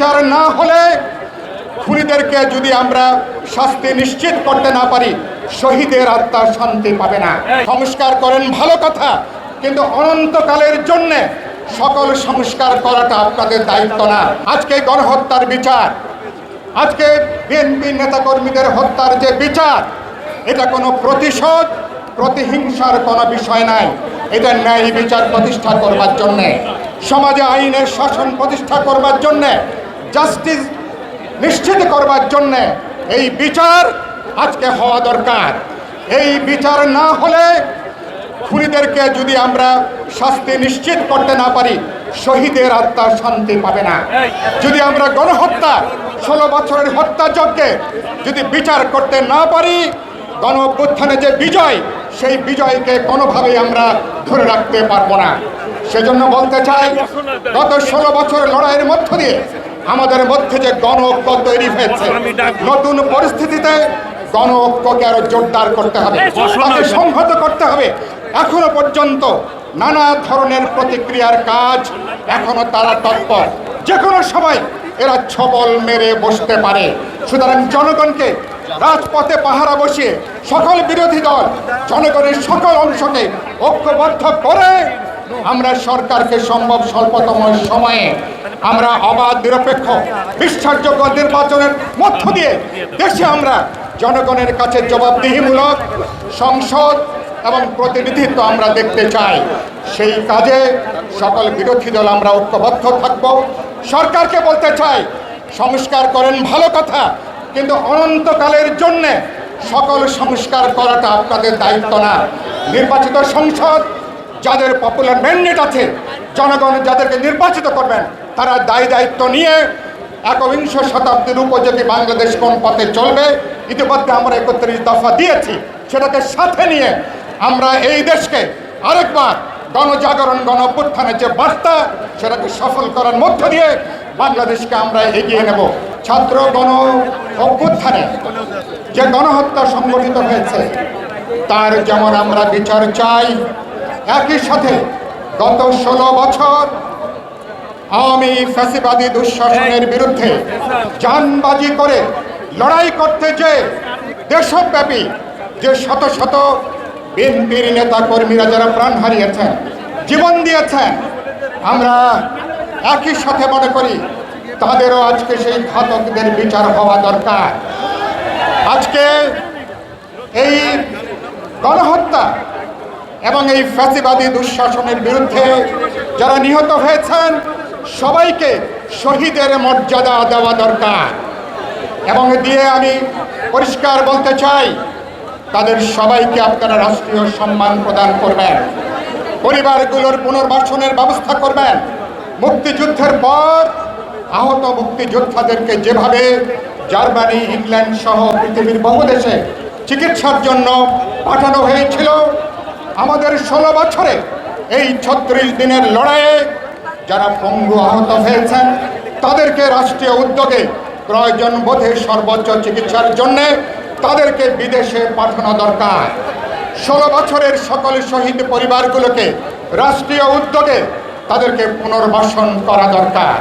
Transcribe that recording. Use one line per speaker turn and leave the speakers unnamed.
বিচার না হলে, খুনিদেরকে যদি আমরা শাস্তি নিশ্চিত করতে না পারি, শহীদের আত্মা শান্তি পাবে না। সংস্কার করেন ভালো কথা, কিন্তু অনন্তকালের জন্যে সকল সংস্কার করাটা আপনাদের দায়িত্ব না। আজকে গণহত্যার বিচার, আজকে বিএনপি নেতাকর্মীদের হত্যার যে বিচার, এটা কোনো প্রতিশোধ প্রতিহিংসার কোনো বিষয় নাই। এটা ন্যায় বিচার প্রতিষ্ঠা করবার জন্যে, সমাজে আইনের শাসন প্রতিষ্ঠা করবার জন্যে, জাস্টিস নিশ্চিত করবার জন্যে এই বিচার আজকে হওয়া দরকার। এই বিচার না হলে, খুনিদেরকে যদি আমরা শাস্তি নিশ্চিত করতে না পারি, শহীদের আত্মা শান্তি পাবে না। যদি আমরা গণহত্যা 16 বছরের হত্যাযজ্ঞে যদি বিচার করতে না পারি, গণ অভ্যুত্থানে যে বিজয়, সেই বিজয়কে কোনোভাবেই আমরা ধরে রাখতে পারবো না। সেজন্য বলতে চাই, গত 16 বছরের লড়াইয়ের মধ্য দিয়ে আমাদের মধ্যে যে গণ ঐক্য তৈরি হয়েছে, নতুন পরিস্থিতিতে গণ ঐক্যকে আরো জোরদার করতে হবে, তাকে সংহত করতে হবে। এখনো পর্যন্ত নানা ধরনের প্রতিক্রিয়ার কাজ এখনো তারা তৎপর, যে কোনো সময় এরা ছবল মেরে বসতে পারে। সুতরাং জনগণকে রাজপথে পাহারা বসিয়ে সকল বিরোধী দল জনগণের সকল অংশকে ঐক্যবদ্ধ করে আমরা সরকারকে সম্ভব স্বল্পতম সময়ে আমরা অবাধ, নিরপেক্ষ, বিশ্বাসযোগ্য নির্বাচনের মধ্য দিয়ে দেশে আমরা জনগণের কাছে জবাবদিহিমূলক সংসদ এবং প্রতিনিধিত্ব আমরা দেখতে চাই। সেই কাজে সকল বিরোধী দল আমরা ঐক্যবদ্ধ থাকব। সরকারকে বলতে চাই, সংস্কার করেন ভালো কথা, কিন্তু অনন্তকালের জন্যে সকল সংস্কার করাটা আপনাদের দায়িত্ব না। নির্বাচিত সংসদ, যাদের পপুলার ম্যান্ডেট আছে, জনগণ যাদেরকে নির্বাচিত করবেন, তারা দায়িত্ব নিয়ে একবিংশ শতাব্দীর উপযোগী বাংলাদেশ কোন পথে চলবে, ইতিমধ্যে আমরা 31 দফা দিয়েছি। সেটাকে সাথে নিয়ে আমরা এই দেশকে আরেকবার গণজাগরণ, গণ অভ্যুত্থানের যে বার্তা, সেটাকে সফল করার মধ্য দিয়ে বাংলাদেশকে আমরা এগিয়ে নেব। ছাত্র গণ অভ্যুত্থানে যে গণহত্যা সংগঠিত হয়েছে, তার যেমন আমরা বিচার চাই, একই সাথে গত 16 বছর আওয়ামী ফ্যাসিবাদী দুঃশাসনের বিরুদ্ধে জানবাজি করে লড়াই করতে যে দেশব্যাপী যে শত শত বিএনপির নেতা কর্মীরা যারা প্রাণ হারিয়েছেন, জীবন দিয়েছেন, আমরা একই সাথে মনে করি তাদেরও আজকে সেই ঘাতকদের বিচার হওয়া দরকার। আজকে এই গণহত্যা এবং এই ফ্যাসিবাদী দুঃশাসনের বিরুদ্ধে যারা নিহত হয়েছেন, সবাইকে শহীদের মর্যাদা দেওয়া দরকার। এবং দিয়ে আমি পরিষ্কার বলতে চাই, তাদের সবাইকে আপনারা রাষ্ট্রীয় সম্মান প্রদান করবেন, পরিবারগুলোর পুনর্বাসনের ব্যবস্থা করবেন। মুক্তিযুদ্ধের পর আহত মুক্তিযোদ্ধাদেরকে যেভাবে জার্মানি, ইংল্যান্ড সহ পৃথিবীর বহু দেশে চিকিৎসার জন্য পাঠানো হয়েছিল, আমাদের 16 বছরে এই 36 দিনের লড়াইয়ে যারা পঙ্গু আহত হয়েছেন, তাদেরকে রাষ্ট্রীয় উদ্যোগে প্রয়োজন বোধে সর্বোচ্চ চিকিৎসার জন্যে তাদেরকে বিদেশে পাঠানো দরকার। 16 বছরের সকল শহীদ পরিবারগুলোকে রাষ্ট্রীয় উদ্যোগে তাদেরকে পুনর্বাসন করা দরকার।